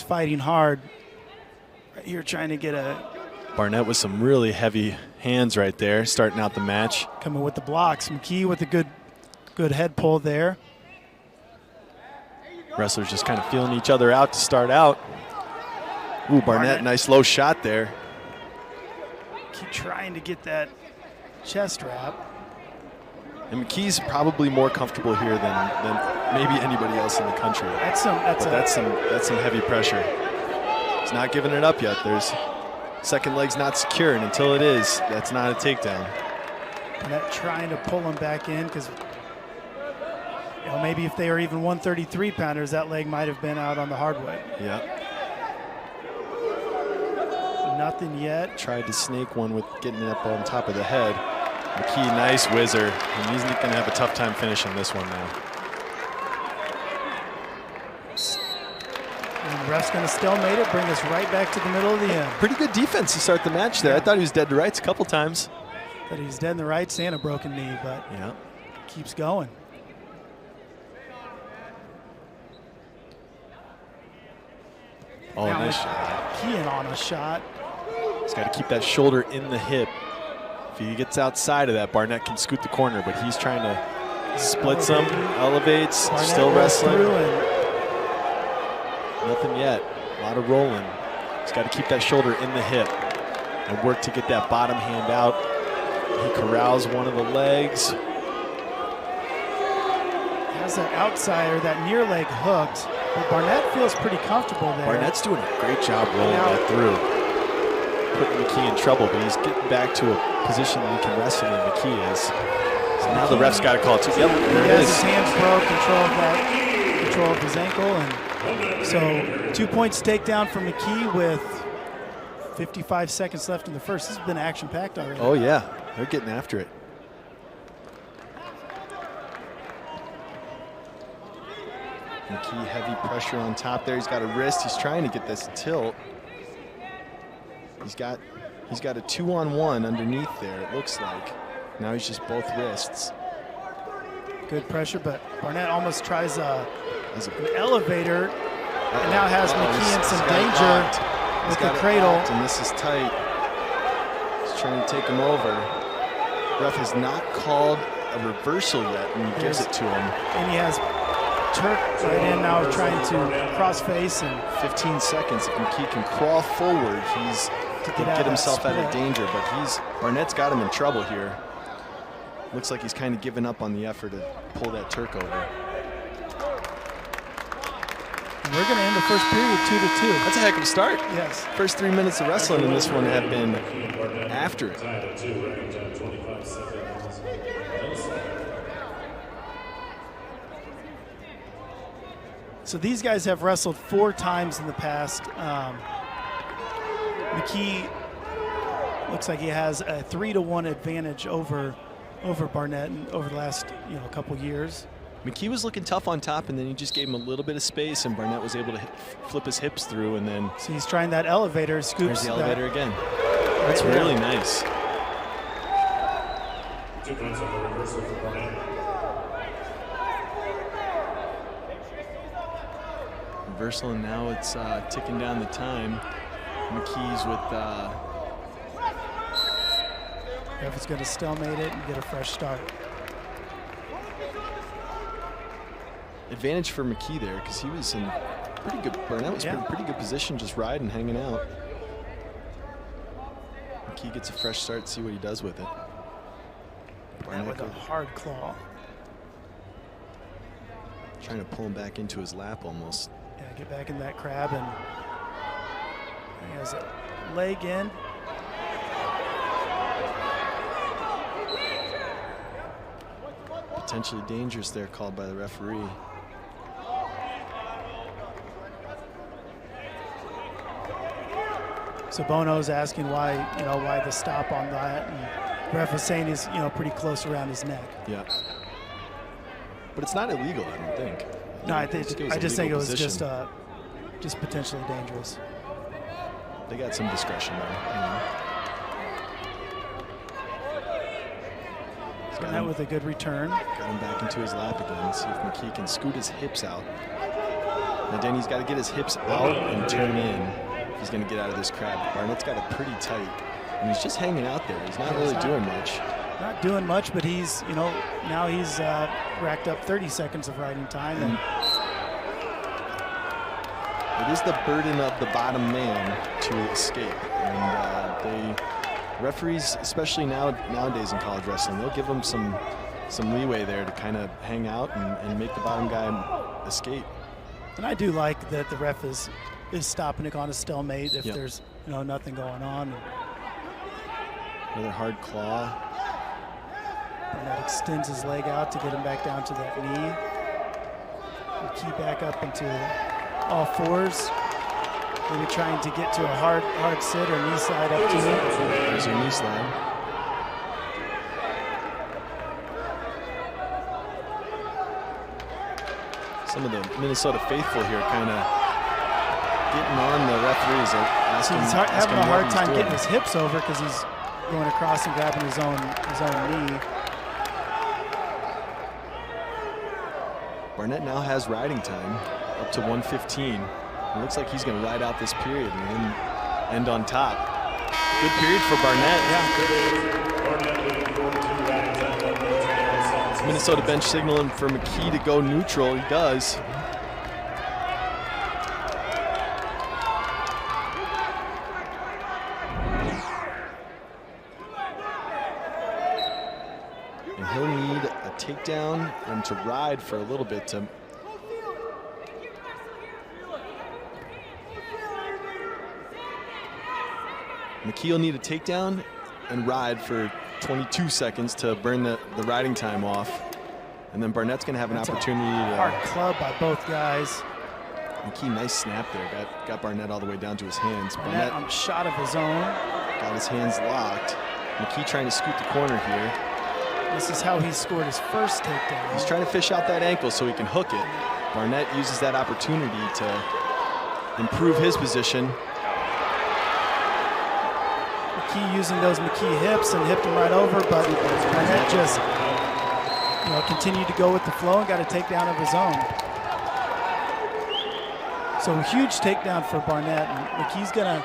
fighting hard. Right here trying to get a... Barnett with some really heavy hands right there, starting out the match. Coming with the blocks. McKee with a good head pull there. Wrestlers just kind of feeling each other out to start out. Ooh, Barnett, nice low shot there. Keep trying to get that chest wrap. And McKee's probably more comfortable here than maybe anybody else in the country. That's some heavy pressure. He's not giving it up yet. There's second leg's not secure, and until it is, that's not a takedown. Barnett trying to pull him back in because maybe if they were even 133 pounders, that leg might have been out on the hardwood. Yeah. Nothing yet. Tried to snake one with getting it up on top of the head. McKee, nice whizzer, and he's going to have a tough time finishing this one now. And the ref's going to stalemate it, bring us right back to the middle of the end. Pretty good defense to start the match there. I thought he was dead to rights a couple times. But he's dead in the rights and a broken knee, but keeps going. Oh, now nice shot. Keying on a shot. He's got to keep that shoulder in the hip. If he gets outside of that, Barnett can scoot the corner, but he's trying to split some, elevates, Barnett still wrestling. Nothing yet. A lot of rolling. He's got to keep that shoulder in the hip and work to get that bottom hand out. He corrals one of the legs. Has that outsider, that near leg hooked, but Barnett feels pretty comfortable there. Barnett's doing a great job rolling that through. Putting McKee in trouble, but he's getting back to a position that he can wrestle in. McKee is. So now the ref's got to call it too. Yep, there he it has is. His hands broke, control of his ankle, and so 2 points takedown for McKee with 55 seconds left in the first. This has been action-packed already. Oh yeah, they're getting after it. McKee, heavy pressure on top there. He's got a wrist. He's trying to get this tilt. He's got a 2-on-1 underneath there, it looks like. Now he's just both wrists. Good pressure, but Barnett almost tries an elevator and now has McKee in some danger with the cradle. And this is tight. He's trying to take him over. Ref has not called a reversal yet, and he gives it to him. And he has Turk right in now trying to cross face. And 15 seconds. If McKee can crawl forward, he's to get himself out of danger, but Barnett's got him in trouble here. Looks like he's kind of given up on the effort to pull that Turk over. And we're going to end the first period 2-2. That's a heck of a start. Yes. First 3 minutes of wrestling in this one have been after it. So these guys have wrestled 4 times in the past. McKee looks like he has a 3-1 advantage over Barnett over the last couple years. McKee was looking tough on top, and then he just gave him a little bit of space, and Barnett was able to flip his hips through, and then so he's trying that elevator, scoops. There's the elevator again. That's really nice. 2 points on the reversal for Barnett. Reversal, and now it's ticking down the time. McKee's with. Ref is going to stalemate it and get a fresh start. Advantage for McKee there because he was in pretty good. Barnett was in pretty good position, just riding, hanging out. McKee gets a fresh start. See what he does with it. Barnett with a hard claw. Trying to pull him back into his lap almost. Yeah, get back in that crab, and he has a leg in. Potentially dangerous there, called by the referee. So Bono's asking why the stop on that, and the ref is saying he's pretty close around his neck. Yeah. But it's not illegal, I don't think. No, I just think it was just potentially dangerous. They got some discretion there. Barnett with a good return. Got him back into his lap again. See if McKee can scoot his hips out. Now Danny's got to get his hips out and turn in if he's going to get out of this crowd. Barnett's got it pretty tight, and he's just hanging out there. He's not really doing much. Not doing much, but he's, now he's racked up 30 seconds of riding time. And it is the burden of the bottom man to escape. And referees, especially nowadays in college wrestling, they'll give them some leeway there to kind of hang out and make the bottom guy escape. And I do like that the ref is stopping it on a stalemate if Yep. there's nothing going on. Another hard claw. Barnett extends his leg out to get him back down to that knee. McKee back up into all fours. Maybe trying to get to a hard sit or knee slide up to him. There's your knee slide. Some of the Minnesota faithful here kind of getting on the referees. He's having a hard time getting his hips over because he's going across and grabbing his own knee. Barnett now has riding time up to 1:15. It looks like he's going to ride out this period and then end on top. Good period for Barnett. Minnesota bench signaling for McKee to go neutral. He does. And he'll need a takedown and to ride for a little bit to McKee will need a takedown and ride for 22 seconds to burn the riding time off. And then Barnett's going to have an opportunity to... Hard club by both guys. McKee, nice snap there. Got Barnett all the way down to his hands. Barnett on shot of his own. Got his hands locked. McKee trying to scoot the corner here. This is how he scored his first takedown. He's trying to fish out that ankle so he can hook it. Barnett uses that opportunity to improve his position. McKee using those McKee hips and hipped him right over, but Barnett just continued to go with the flow and got a takedown of his own. So a huge takedown for Barnett, and McKee's gonna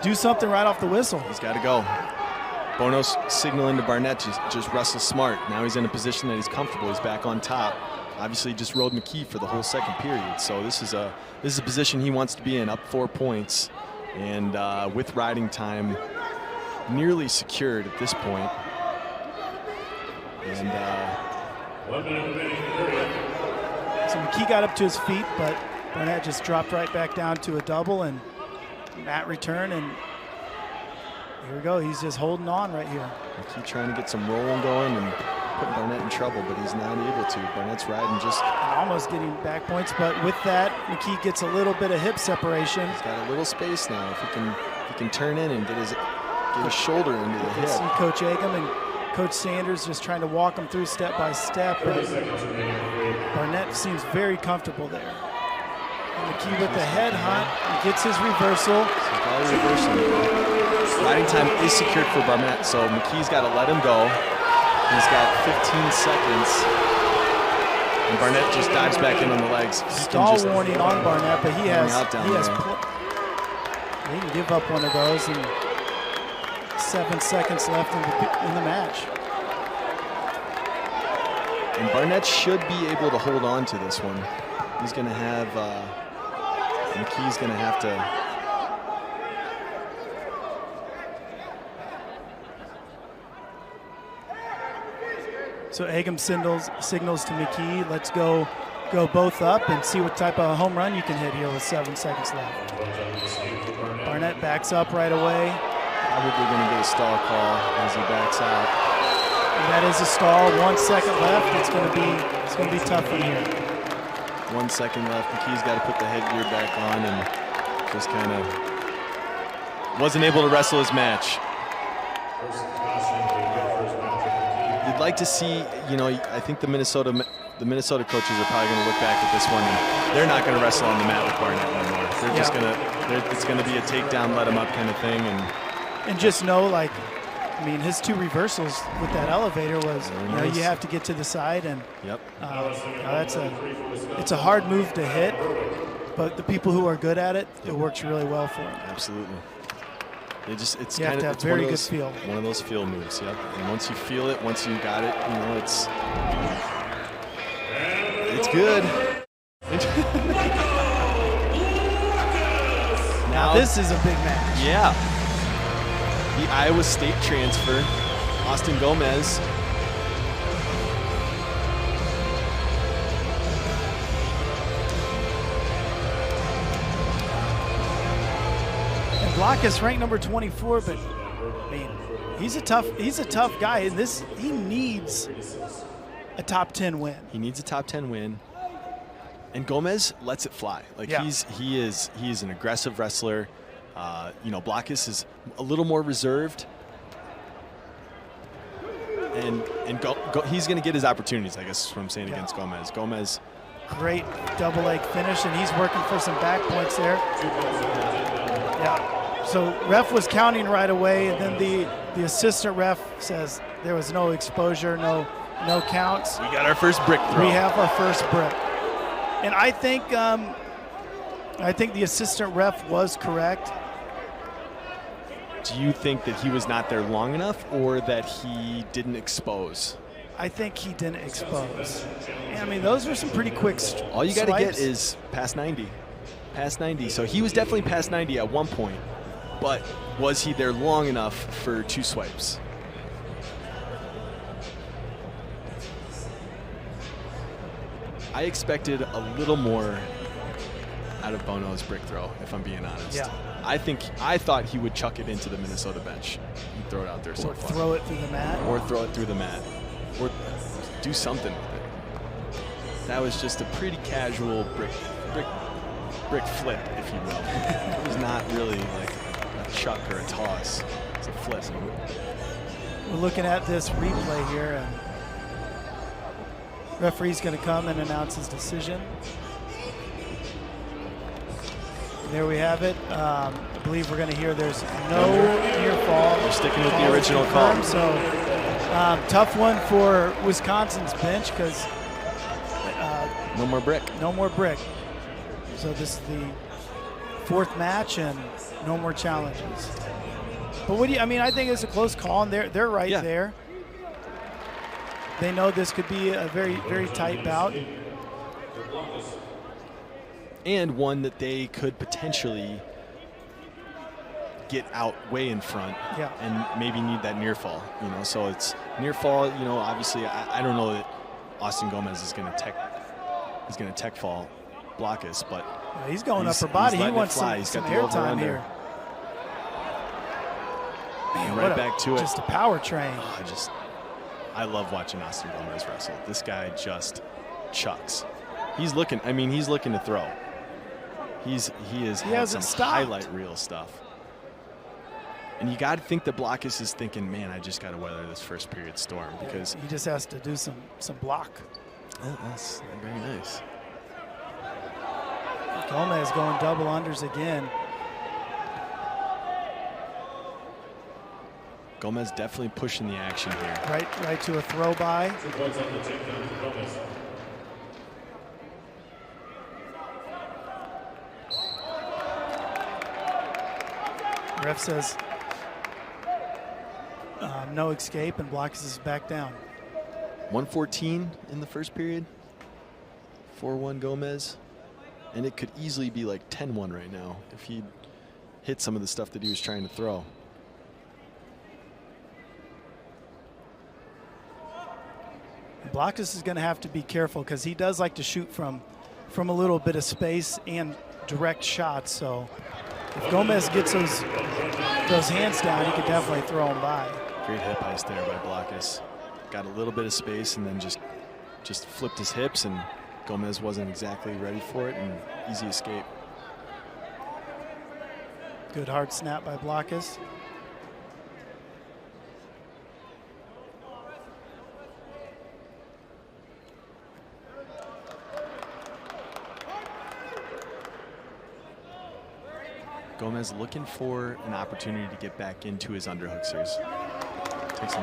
do something right off the whistle. He's got to go. Bono's signaling to Barnett to just wrestle smart. Now he's in a position that he's comfortable. He's back on top. Obviously just rode McKee for the whole second period. So this is a position he wants to be in, up 4 points. And with riding time nearly secured at this point. And so McKee got up to his feet, but Barnett just dropped right back down to a double and mat return, and here we go. He's just holding on right here. McKee trying to get some rolling going and putting Barnett in trouble, but he's not able to. Barnett's riding just... almost getting back points, but with that, McKee gets a little bit of hip separation. He's got a little space now. If he can turn in and get his shoulder into the hip. See Coach Agam and Coach Sanders just trying to walk him through step by step. Barnett seems very comfortable there. And McKee with the head hunt and gets his reversal. Riding time is secured for Barnett, so McKee's got to let him go. He's got 15 seconds. And Barnett just dives back in on the legs. Stall warning on Barnett, but he can give up one of those, and 7 seconds left in the match. And Barnett should be able to hold on to this one. He's going to have, McKee's going to have to. So Agam signals to McKee, let's go both up and see what type of home run you can hit here with 7 seconds left. Barnett backs up right away. Probably going to get a stall call as he backs out. And that is a stall. 1 second left. It's going to be tough from here. 1 second left. McKee's got to put the headgear back on and just kind of wasn't able to wrestle his match. You'd like to see, I think the Minnesota coaches are probably going to look back at this one and they're not going to wrestle on the mat with Barnett anymore. They're just going to, it's going to be a takedown, let him up kind of thing. And just know, like, I mean, his 2 reversals with that elevator was, nice. you have to get to the side, and Yep. it's a hard move to hit, but the people who are good at it, it works really well for them. Absolutely. It's You have kind to of have very good feel. One of those feel moves. Yep. And once you feel it, once you got it, it's good. Now this is a big match. Yeah. The Iowa State transfer, Austin Gomez. And Blockhus ranked number 24, but I mean, he's a tough guy. And he needs a top 10 win. He needs a top 10 win. And Gomez lets it fly. He is an aggressive wrestler. Blockhus is a little more reserved. And he's going to get his opportunities, I guess is what I'm saying, against Gomez. Gomez. Great double leg finish, and he's working for some back points there. Yeah. So ref was counting right away, and then the assistant ref says there was no exposure, no counts. We got our first brick throw. We have our first brick. And I think the assistant ref was correct. Do you think that he was not there long enough, or that he didn't expose? I think he didn't expose. I mean, those were some pretty quick All you got to get swipes. is past 90. Past 90. So he was definitely past 90 at one point, but was he there long enough for 2 swipes? I expected a little more out of Bono's brick throw, if I'm being honest. Yeah. I thought he would chuck it into the Minnesota bench and throw it out there so Or far. throw it through the mat. Or throw it through the mat. Or do something with it. That was just a pretty casual brick flip, if you will. It was not really like a chuck or a toss. It's a flip. We're looking at this replay here, and referee's going to come and announce his decision. There we have it. I believe we're going to hear there's no near fall. We're sticking with the original call. So tough one for Wisconsin's bench because no more brick. No more brick. So this is the 4th match and no more challenges. But what do you? I mean, I think it's a close call, and they're right there. They know this could be a very, very tight bout. And one that they could potentially get out way in front and maybe need that near fall. So it's near fall. Obviously, I don't know that Austin Gomez is going to tech fall Blockhus, but he's going upper body. He wants some air time here. Man, right back to it. Just a power train. I love watching Austin Gomez wrestle. This guy just chucks. He's looking to throw. He has some highlight reel stuff. And you got to think that Blockhus is thinking, man, I just got to weather this first period storm because he just has to do some block. Oh, that's very nice. Gomez going double unders again. Gomez definitely pushing the action here. Right to a throw by. Ref says no escape, and Blockhus is back down. 1:14 in the first period. 4-1 Gomez. And it could easily be like 10-1 right now if he hit some of the stuff that he was trying to throw. Blockhus is going to have to be careful because he does like to shoot from a little bit of space and direct shots. So if Gomez gets those hands down, he could definitely throw them by. Great hip heist there by Blockhus. Got a little bit of space and then just flipped his hips, and Gomez wasn't exactly ready for it, and easy escape. Good hard snap by Blockhus. Gomez looking for an opportunity to get back into his underhook series. Takes a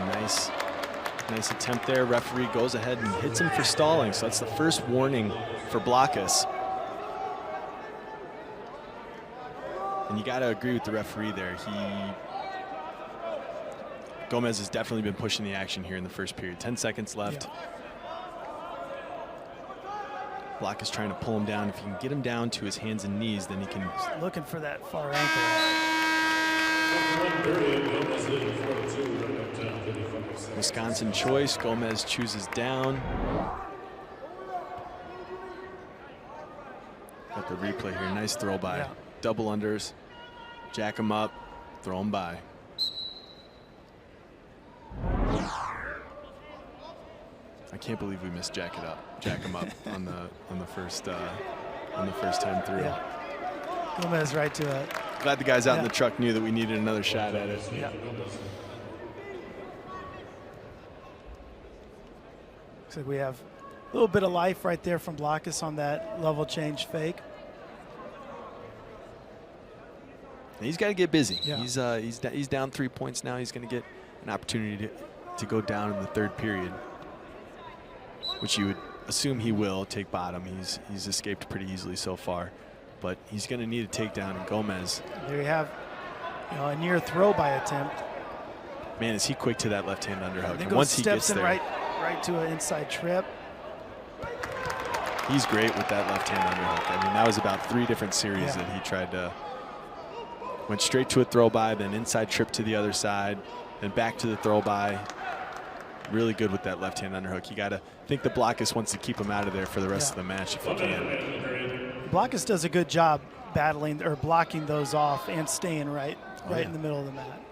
nice attempt there. Referee goes ahead and hits him for stalling. So that's the first warning for Blockhus. And you got to agree with the referee there. Gomez has definitely been pushing the action here in the first period. 10 seconds left. Yeah. Blockhus trying to pull him down. If he can get him down to his hands and knees, then he can. Just looking for that far ankle. Wisconsin choice. Gomez chooses down. Got the replay here. Nice throw by. Yeah. Double unders. Jack him up. Throw him by. I can't believe we missed Jack him up on the first time through. Yeah. Gomez right to it. Glad the guys out in the truck knew that we needed another shot at it. Yeah. Looks like we have a little bit of life right there from Blockhus on that level change fake. And he's got to get busy. Yeah. He's down 3 points now. He's going to get an opportunity to go down in the third period, which you would assume he will take bottom. He's escaped pretty easily so far, but he's going to need a takedown. And Gomez. There you have, a near throw by attempt. Man, is he quick to that left-hand underhook? And once he steps gets in there, right to an inside trip. he's great with that left-hand underhook. I mean, that was about 3 different series that he tried to. Went straight to a throw by, then inside trip to the other side, then back to the throw by. Really good with that left-hand underhook. You got to think the Blockhus wants to keep him out of there for the rest of the match if he can. Blockhus does a good job battling or blocking those off and staying right in the middle of the mat.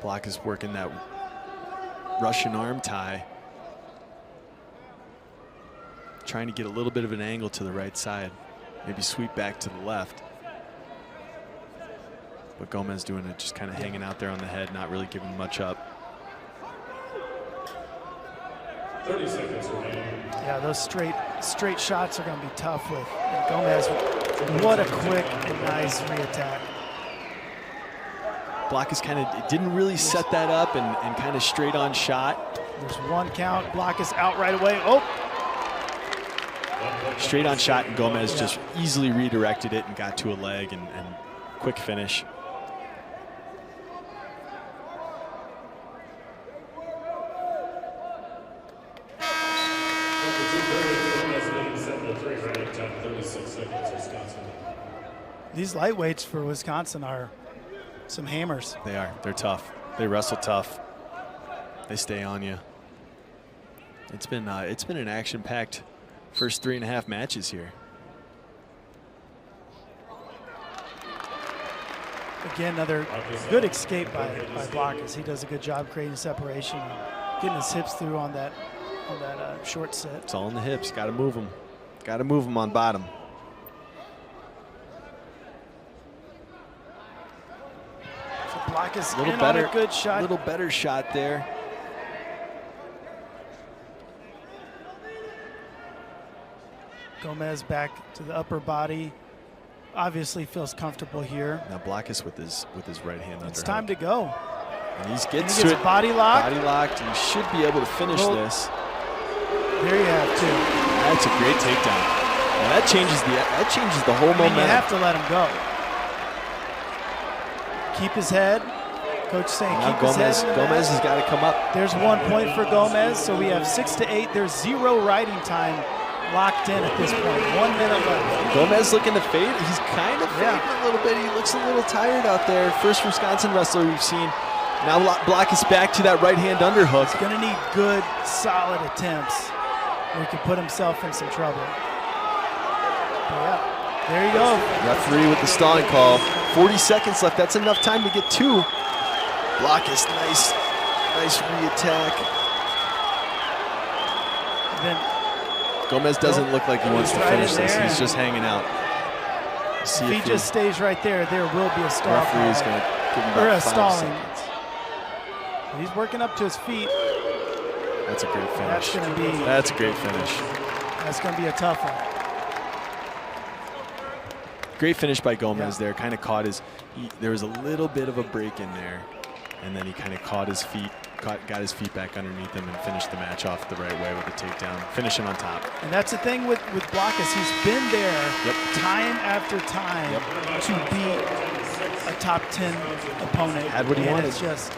Blockhus working that Russian arm tie, trying to get a little bit of an angle to the right side, maybe sweep back to the left. But Gomez doing it, just kind of hanging out there on the head, not really giving much up. 30 seconds remaining. Yeah, those straight shots are going to be tough with Gomez. What a quick and nice re-attack. Blockhus kind of didn't really set that up and kind of straight on shot. There's one count. Blockhus out right away. Oh! Straight on shot, and Gomez just easily redirected it and got to a leg and quick finish. These lightweights for Wisconsin are some hammers. They are. They're tough. They wrestle tough. They stay on you. It's been an action-packed first 3.5 matches here. Again, another good escape by Blockhus. He does a good job creating separation and getting his hips through on that short set. It's all in the hips. Got to move them. Got to move them on bottom. Blockhus A little in better, on a good shot. little better shot there. Gomez back to the upper body. Obviously feels comfortable here. Now Blockhus with his right hand. It's time to go. And he gets to it. Body locked. Body locked. He should be able to finish this. There you have two. That's a great takedown. And that changes the whole momentum. You have to let him go. Keep his head. Coach saying now keep his head. Gomez has got to come up. There's 1 point for Gomez, so we have 6 to 8. There's 0 riding time locked in at this point. 1 minute left. Gomez looking to fade. He's kind of fading a little bit. He looks a little tired out there. First Wisconsin wrestler we've seen. Now Blockhus back to that right-hand underhook. He's going to need good, solid attempts where he can put himself in some trouble. But there you go. Referee with the stalling call. 40 seconds left. That's enough time to get 2. Blockhus, nice re-attack. Then Gomez doesn't look like he wants to finish this. He's just hanging out. If he just stays right there, there will be a stall. Referee is going to give him about 5 seconds. He's working up to his feet. That's a great finish. That's a great finish. That's going to be a tough one. Great finish by Gomez there. Kind of caught there was a little bit of a break in there, and then he kind of caught his feet, got his feet back underneath him and finished the match off the right way with a takedown, finishing on top. And that's the thing with Blockhus. He's been there time after time to beat a top 10 opponent. Had what he wanted. It's just,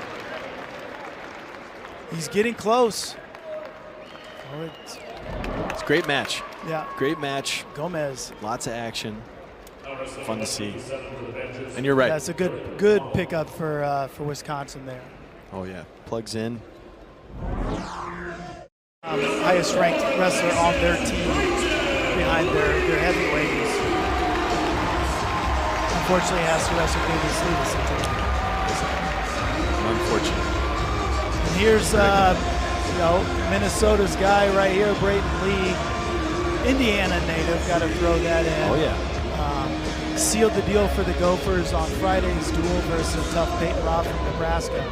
he's getting close. Oh, it's a great match. Yeah. Great match. Gomez. Lots of action. Fun to see. And you're right. That's a good pickup for Wisconsin there. Oh yeah, plugs in. Highest ranked wrestler on their team behind their heavyweights. Unfortunately, has to wrestle Steveson today. Unfortunate. And here's Minnesota's guy right here, Brayton Lee, Indiana native. Got to throw that in. Oh yeah. Sealed the deal for the Gophers on Friday's duel versus a tough Peyton Robb from Nebraska.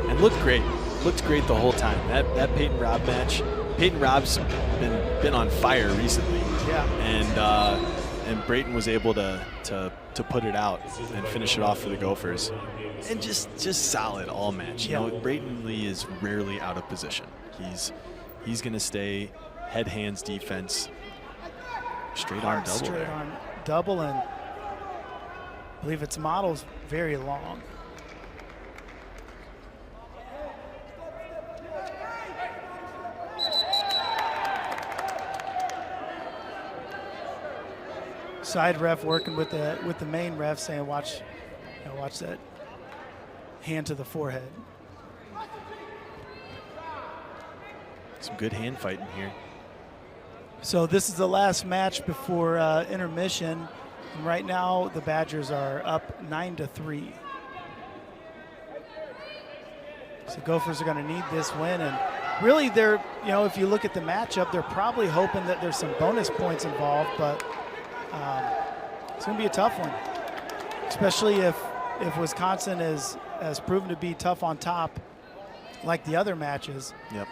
And looked great. Looked great the whole time. That Peyton Robb match. Peyton Robb's been on fire recently. Yeah. And Brayton was able to put it out and finish it off for the Gophers. And just solid all match. You know, Brayton Lee is rarely out of position. He's gonna stay head hands defense. Straight on double. Straight there. on double, and I believe its model's very long. Side ref working with the main ref, saying, "Watch that hand to the forehead." Some good hand fighting here. So this is the last match before intermission. And right now, the Badgers are up 9-3. So Gophers are going to need this win. And really, if you look at the matchup, they're probably hoping that there's some bonus points involved. But it's going to be a tough one, especially if Wisconsin has proven to be tough on top, like the other matches. Yep.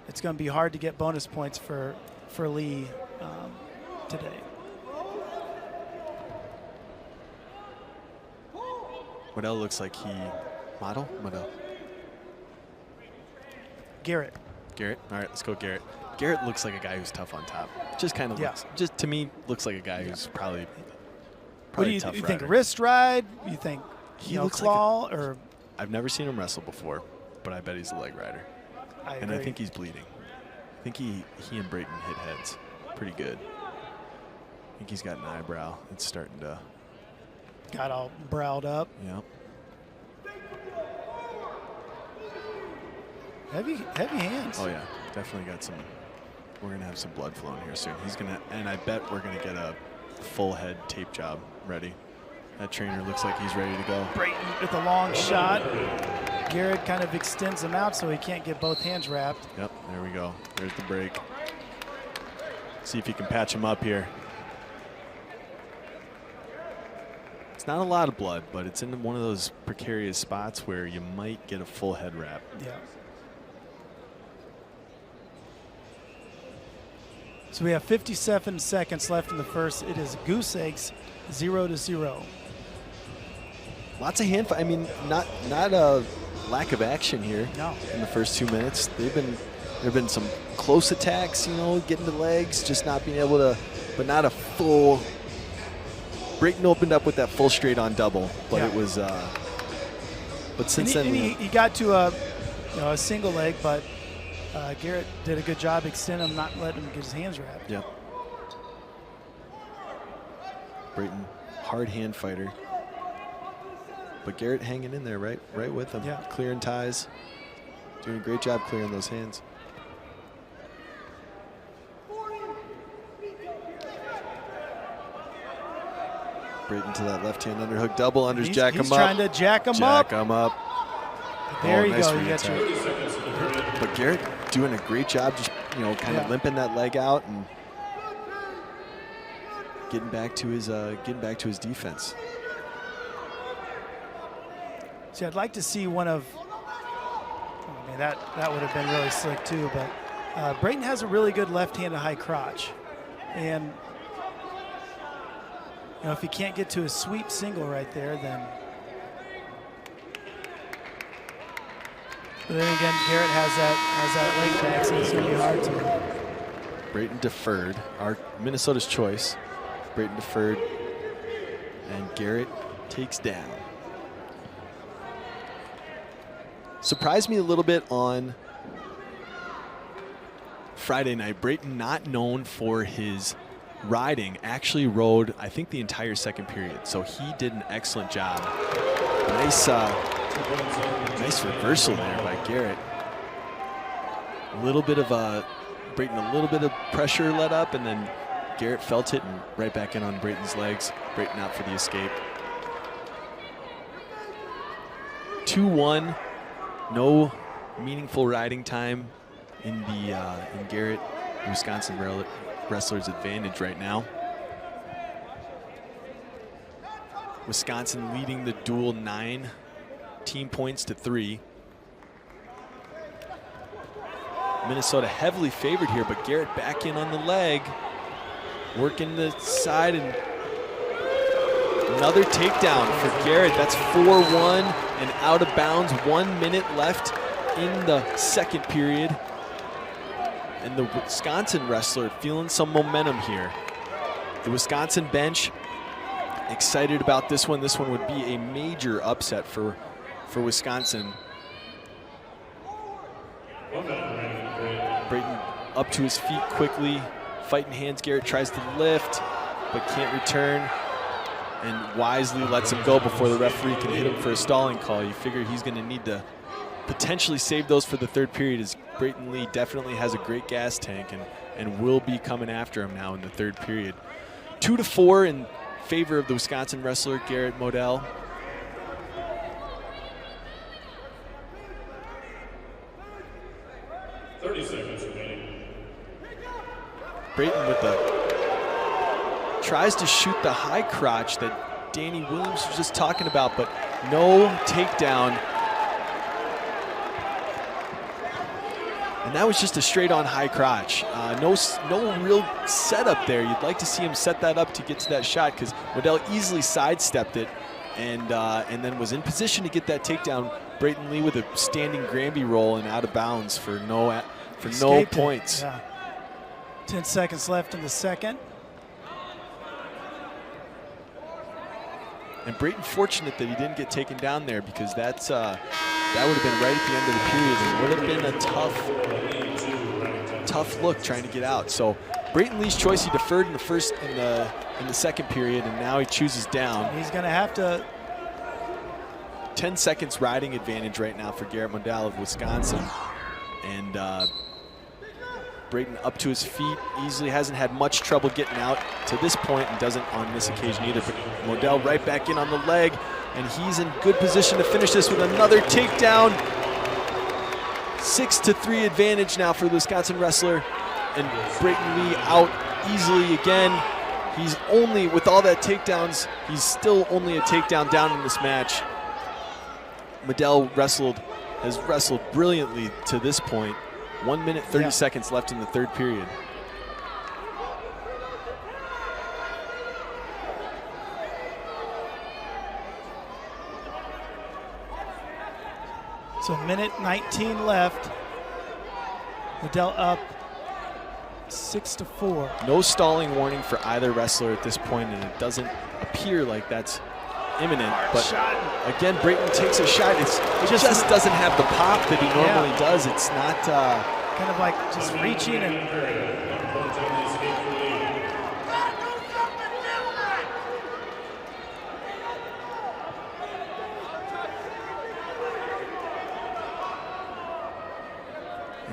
It's going to be hard to get bonus points for Lee today. Waddell looks like Waddell? Garrett. Garrett? All right, let's go Garrett. Garrett looks like a guy who's tough on top. Just kind of looks, just to me, looks like a guy who's probably what do you tough think? rider. Wrist ride? You think he looks claw like or? I've never seen him wrestle before, but I bet he's a leg rider. I think he's bleeding. I think he and Brayton hit heads pretty good. I think he's got an eyebrow. It's starting to. Got all browed up. Yep. Heavy hands. Oh yeah, definitely got some. We're gonna have some blood flowing here soon. And I bet we're gonna get a full head tape job ready. That trainer looks like he's ready to go. Brayton with a long shot. Garrett kind of extends him out so he can't get both hands wrapped. Yep, there we go. There's the break. See if he can patch him up here. It's not a lot of blood, but it's in one of those precarious spots where you might get a full head wrap. Yeah. So we have 57 seconds left in the first. It is goose eggs, 0-0. Lots of hand fight. I mean, not a lack of action here. No. In the first 2 minutes. There've been some close attacks, getting to legs, just not being able to, but not a full. Brayton opened up with that full straight on double, but it was. But since then, he got to a single leg, but Garrett did a good job extending him, not letting him get his hands wrapped. Yep. Brayton, hard hand fighter. But Garrett hanging in there right with him. Yeah. Clearing ties. Doing a great job clearing those hands. Brayton to that left hand underhook double. Unders jack him up. He's trying to jack him up. Jack him up. There you nice go. You got But Garrett doing a great job just, kind of limping that leg out and getting back to his defense. See, I'd like to see one of. I mean, that would have been really slick too. But Brayton has a really good left-handed high crotch. And if he can't get to a sweep single right there, then. But then again, Garrett has that leg back, so it's going to be hard to. Brayton deferred. Minnesota's choice. Brayton deferred, and Garrett takes down. Surprised me a little bit on Friday night. Brayton, not known for his riding, actually rode, I think, the entire second period. So he did an excellent job. Nice reversal there by Garrett. Brayton, a little bit of pressure let up, and then Garrett felt it and right back in on Brayton's legs. Brayton out for the escape. 2-1. No meaningful riding time in Garrett, Wisconsin wrestler's advantage right now. Wisconsin leading the duel 9 team points to 3. Minnesota heavily favored here, but Garrett back in on the leg, working the side, and another takedown for Garrett. That's 4-1 and out of bounds. 1 minute left in the second period. And the Wisconsin wrestler feeling some momentum here. The Wisconsin bench excited about this one. This one would be a major upset for Wisconsin. Brayton up to his feet quickly. Fighting hands, Garrett tries to lift, but can't return, and wisely lets him go before the referee can hit him for a stalling call. You figure he's going to need to potentially save those for the third period, as Brayton Lee definitely has a great gas tank and will be coming after him now in the third period. 2-4 in favor of the Wisconsin wrestler, Garrett Modell. Brayton tries to shoot the high crotch that Danny Williams was just talking about, but no takedown. And that was just a straight-on high crotch. No real setup there. You'd like to see him set that up to get to that shot, because Modell easily sidestepped it and then was in position to get that takedown. Brayton Lee with a standing Granby roll and out of bounds for no points. Yeah. 10 seconds left in the second. And Brayton fortunate that he didn't get taken down there, because that would have been right at the end of the period and would have been a tough look trying to get out. So Brayton Lee's choice, he deferred in the second period, and now he chooses down. He's going to have to. 10 seconds riding advantage right now for Garrett Modell of Wisconsin. And Brayton up to his feet, easily hasn't had much trouble getting out to this point, and doesn't on this occasion either. But Modell right back in on the leg, and he's in good position to finish this with another takedown. 6-3 advantage now for the Wisconsin wrestler, and Brayton Lee out easily again. He's only, with all that takedowns, he's still only a takedown down in this match. Modell has wrestled brilliantly to this point. 1 minute, 30 seconds left in the third period. So minute 19 left. Modell up 6-4. No stalling warning for either wrestler at this point, and it doesn't appear like that's imminent. But again, Brayton takes a shot. It just doesn't have the pop that he normally does. It's not kind of like just reaching and.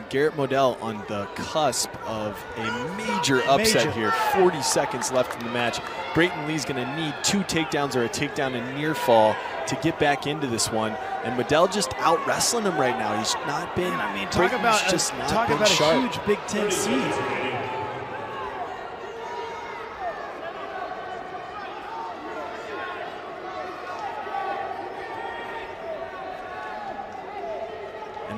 Garrett Modell on the cusp of a major upset here. 40 seconds left in the match. Brayton Lee's going to need 2 takedowns or a takedown and near fall to get back into this one. And Modell just out wrestling him right now. He's not been. Talk about a huge Big Ten seed.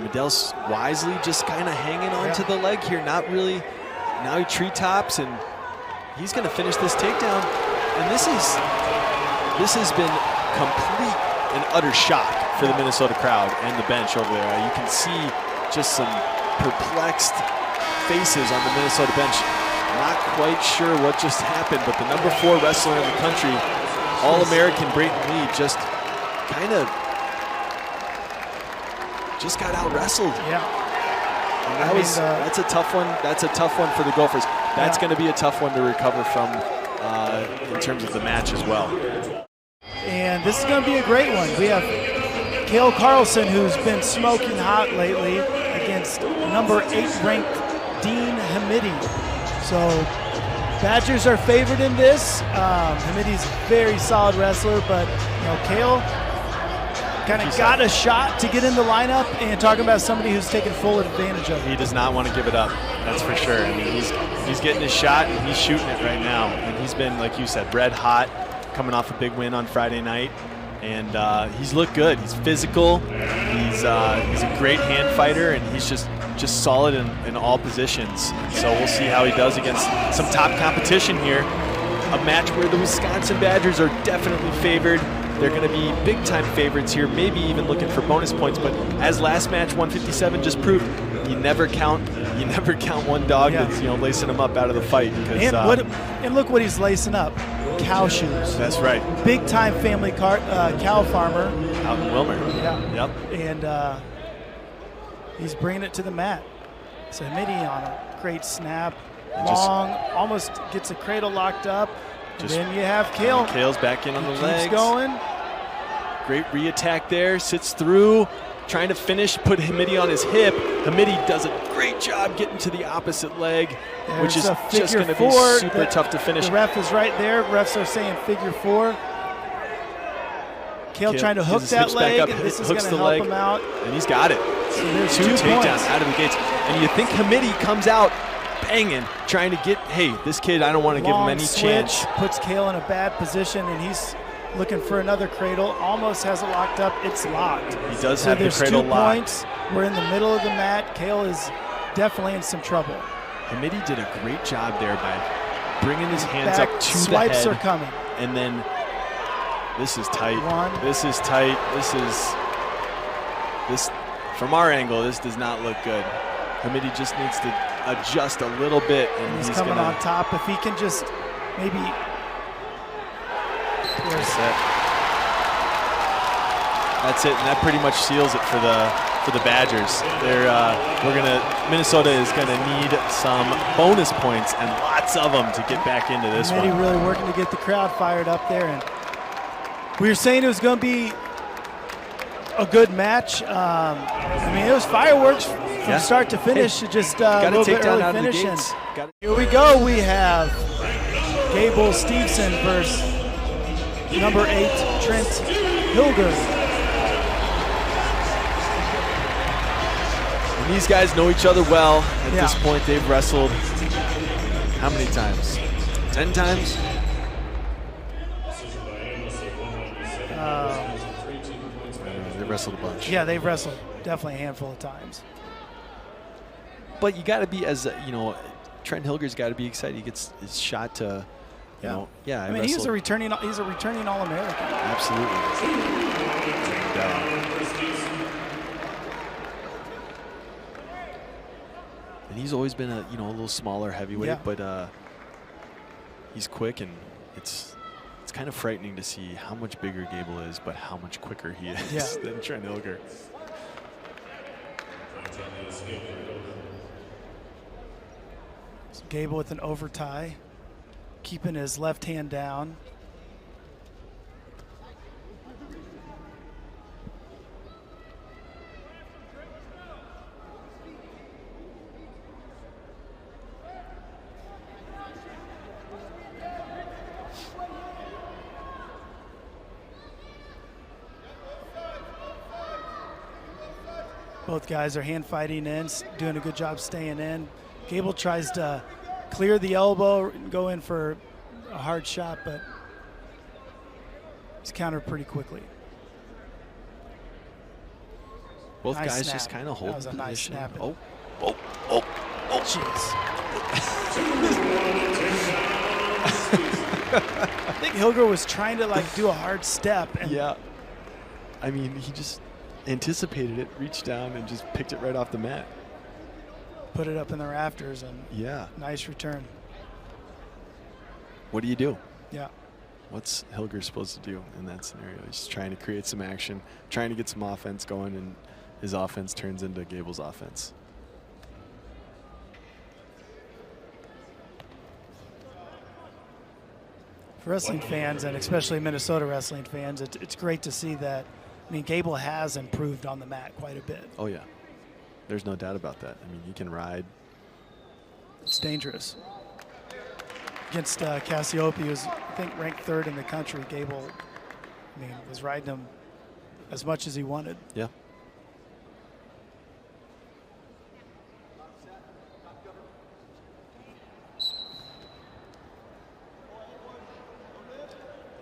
Modell's wisely just kind of hanging on to the leg here. Not really. Now he treetops and he's going to finish this takedown. And this has been complete and utter shock for the Minnesota crowd and the bench over there. You can see just some perplexed faces on the Minnesota bench. Not quite sure what just happened, but the number 4 wrestler in the country, All-American Brayton Lee, just kind of got out-wrestled. Yeah. And that's a tough one. That's a tough one for the Gophers. That's going to be a tough one to recover from in terms of the match as well. And this is going to be a great one. We have Cael Carlson, who's been smoking hot lately, against number 8 ranked Dean Hamiti. So Badgers are favored in this. Hamiti's a very solid wrestler, but Cael kind of got a shot to get in the lineup, and talking about somebody who's taken full advantage of it. He does not want to give it up, that's for sure. I mean, he's getting his shot, and he's shooting it right now. And he's been, like you said, red hot, coming off a big win on Friday night. And he's looked good. He's physical. He's a great hand fighter, and he's just solid in all positions. So we'll see how he does against some top competition here. A match where the Wisconsin Badgers are definitely favored. They're going to be big-time favorites here, maybe even looking for bonus points. But as last match 157 just proved, you never count one dog that's lacing him up out of the fight. And look what he's lacing up. Cow shoes. That's right. Big-time family cow farmer. Out in Wilmer. Yeah. Yep. And he's bringing it to the mat. So Hamiti on a great snap. Long, almost gets a cradle locked up. And then you have Cael. Cael's back in on the legs. Keeps going. Great re-attack there. Sits through. Trying to finish, put Hamiti on his hip. Hamiti does a great job getting to the opposite leg, which is just going to be super tough to finish. The ref is right there. Refs are saying figure 4. Cael trying to hook that leg, and this is going to help him out. And he's got it. So there's 2 takedowns points out of the gates. And you think Hamiti comes out banging, trying to get, hey, this kid, I don't want to give him any chance. Puts Cael in a bad position, and he's looking for another cradle. Almost has it locked up. It's locked. He does have the cradle locked. There's 2 points. We're in the middle of the mat. Cael is definitely in some trouble. Hamiti did a great job there by bringing his hands up to the head. Swipes are coming. And then this is tight. 1. This is tight. This from our angle, this does not look good. Hamiti just needs to adjust a little bit, and he's coming on top. If he can just maybe. That's it, and that pretty much seals it for the Badgers. Minnesota is gonna need some bonus points and lots of them to get back into this one. Really working to get the crowd fired up there, and we were saying it was going to be a good match. I mean, it was fireworks from start to finish. Just a little bit early finish. Here we go. We have Gable Steveson versus number 8 Trent Hillger. And these guys know each other well. At this point, they've wrestled how many times? 10 times? They've wrestled a bunch. Yeah, they've wrestled definitely a handful of times. But you got to be, Trent Hillger's got to be excited. He gets his shot to, I mean, he's a returning All-American. Absolutely. And he's always been a little smaller heavyweight, but he's quick, and it's kind of frightening to see how much bigger Gable is, but how much quicker he is than Trent Hillger. So Gable with an over tie, keeping his left hand down. Both guys are hand fighting in, doing a good job staying in. Gable tries to clear the elbow and go in for a hard shot, but he's countered pretty quickly. Both guys just kind of hold position. That was a nice snap. Oh. Jeez. I think Hillger was trying to like do a hard step. And Yeah. I mean, he just anticipated it, reached down, and just picked it right off the mat. put it up in the rafters, and Yeah. nice return. What do you do? Yeah. What's Hillger supposed to do in that scenario? He's trying to create some action, trying to get some offense going, and his offense turns into Gable's offense. For wrestling fans, and especially Minnesota wrestling fans, it's great to see that. I mean, Gable has improved on the mat quite a bit. Oh, yeah. There's no doubt about that. I mean, he can ride. It's dangerous. Against Cassiope, who was, I think, ranked 3rd in the country, Gable, I mean, was riding him as much as he wanted. Yeah.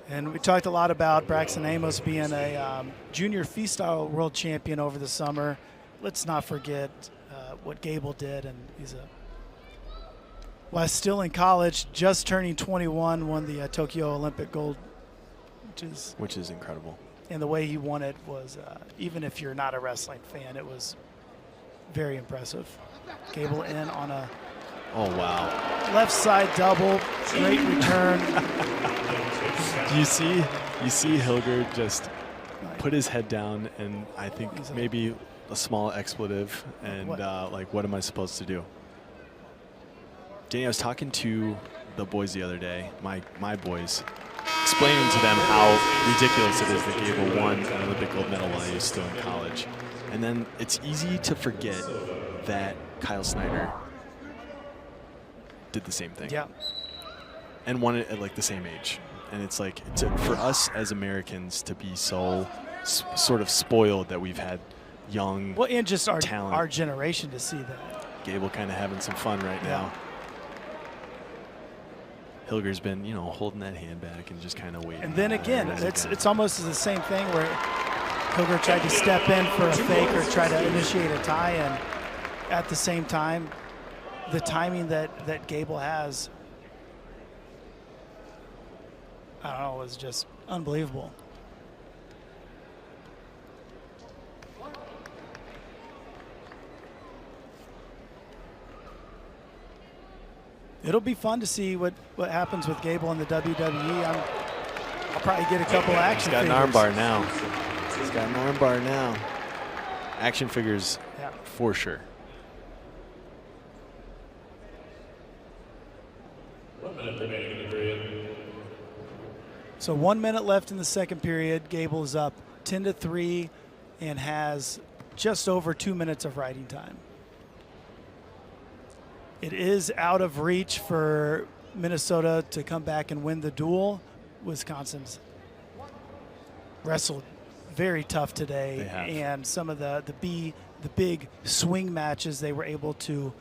And we talked a lot about Braxton Amos being a junior freestyle world champion over the summer. Let's not forget what Gable did, and he's while still in college, just turning 21, won the Tokyo Olympic gold, Which is incredible. and the way he won it was, even if you're not a wrestling fan, it was very impressive. Gable in on a Oh, wow. left side double, great return. You see Hillger just put his head down, and I think maybe a small expletive, and like, what am I supposed to do? Danny, I was talking to the boys the other day, my boys, explaining to them how ridiculous it is that Gable won an Olympic gold medal while he was still in college. And then it's easy to forget that Kyle Snyder did the same thing. Yeah. And won it at like the same age. And it's like, for us as Americans to be so sort of spoiled that we've had young Well, and just our talent. our generation to see that. Gable kind of having some fun right now. Hillger's been, holding that hand back and just kind of waiting. And then again, it's almost the same thing where Hillger tried to step in for a fake or try to initiate a tie, and at the same time, the timing that Gable has, I don't know, was just unbelievable. It'll be fun to see what happens with Gable in the WWE. I'll probably get a couple action He's got figures. an armbar now. He's got an armbar now. Action figures, Yeah. for sure. 1 minute remaining in the period. So 1 minute left in the second period. Gable is up 10-3 and has just over 2 minutes of riding time. It is out of reach for Minnesota to come back and win the duel. Wisconsin's wrestled very tough today, They have. and some of the big swing matches they were able to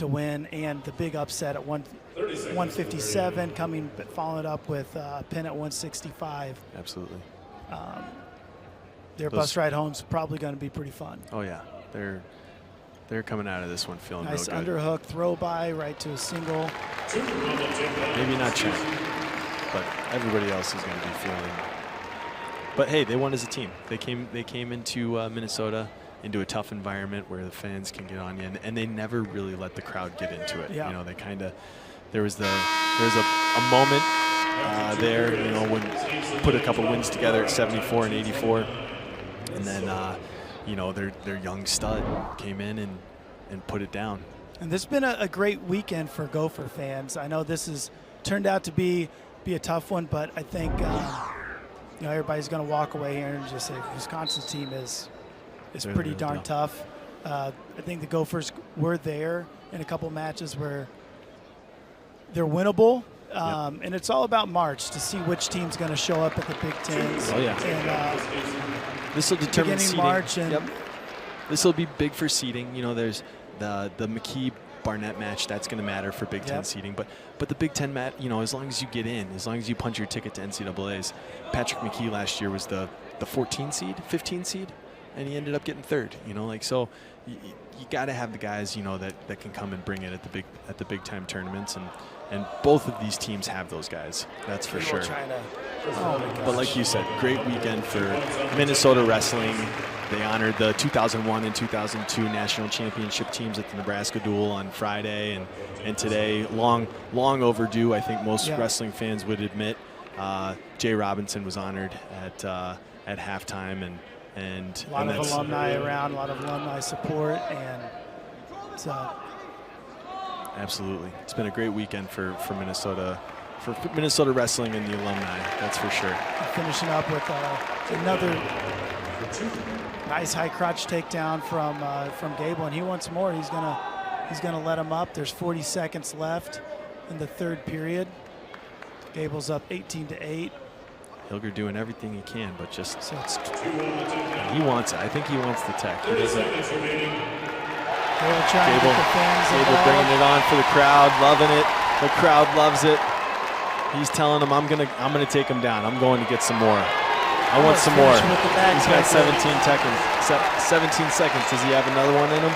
win, and the big upset at 157 coming, but following up with a pin at 165. Absolutely. Their Those- bus ride home's probably going to be pretty fun. Oh, yeah. They're coming out of this one feeling Nice real good. underhook throw by right to a single. Maybe not Trent, but everybody else is going to be feeling. But hey, they won as a team. They came into Minnesota, into a tough environment where the fans can get on you, and they never really let the crowd get into it. Yeah. They kind of, there was a moment there, when put a couple wins together at 74 and 84, and then their young stud came in and put it down. And this has been a great weekend for Gopher fans. I know this has turned out to be a tough one, but I think everybody's going to walk away here and just say Wisconsin's team is They're pretty real darn deal. tough. I think the Gophers were there in a couple matches where they're winnable. And it's all about March to see which team's going to show up at the Big Tens. Oh, yeah. And This will determine beginning seeding. March, and This will be big for seeding. There's the McKee Barnett match that's going to matter for Big Ten seeding. But the Big Ten match, as long as you get in, as long as you punch your ticket to NCAA's. Patrick McKee last year was the 14 seed, 15 seed, and he ended up getting third. So you got to have the guys, that can come and bring it at the big time tournaments, and both of these teams have those guys. That's for sure. But like you said, great weekend for Minnesota wrestling. They honored the 2001 and 2002 national championship teams at the Nebraska Duel on Friday, and today, long overdue. I think most wrestling fans would admit. Jay Robinson was honored at halftime, and a lot of alumni around, a lot of alumni support, and absolutely, it's been a great weekend for Minnesota. For Minnesota wrestling and the alumni, that's for sure. Finishing up with another nice high crotch takedown from Gable, and he wants more. He's gonna let him up. There's 40 seconds left in the third period. Gable's up 18-8. Hillger doing everything he can, but just he wants it. I think he wants the tech. He doesn't. Gable bringing it on for the crowd, loving it. The crowd loves it. He's telling him, I'm gonna take him down. I'm going to get some more. I want some more. He's got 17 seconds. Does he have another one in him?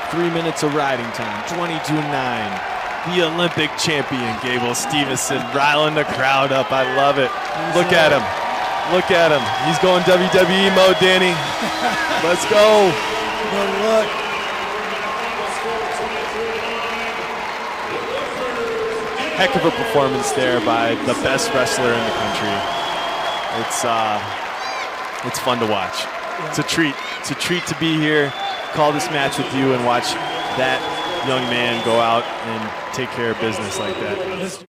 3 minutes of riding time. 22-9. The Olympic champion, Gable Steveson, riling the crowd up. I love it. Look at him. Look at him. He's going WWE mode, Danny. Let's go. Good look. Heck of a performance there by the best wrestler in the country. It's fun to watch. Yeah. It's a treat. It's a treat to be here, call this match with you, and watch that young man go out and take care of business like that.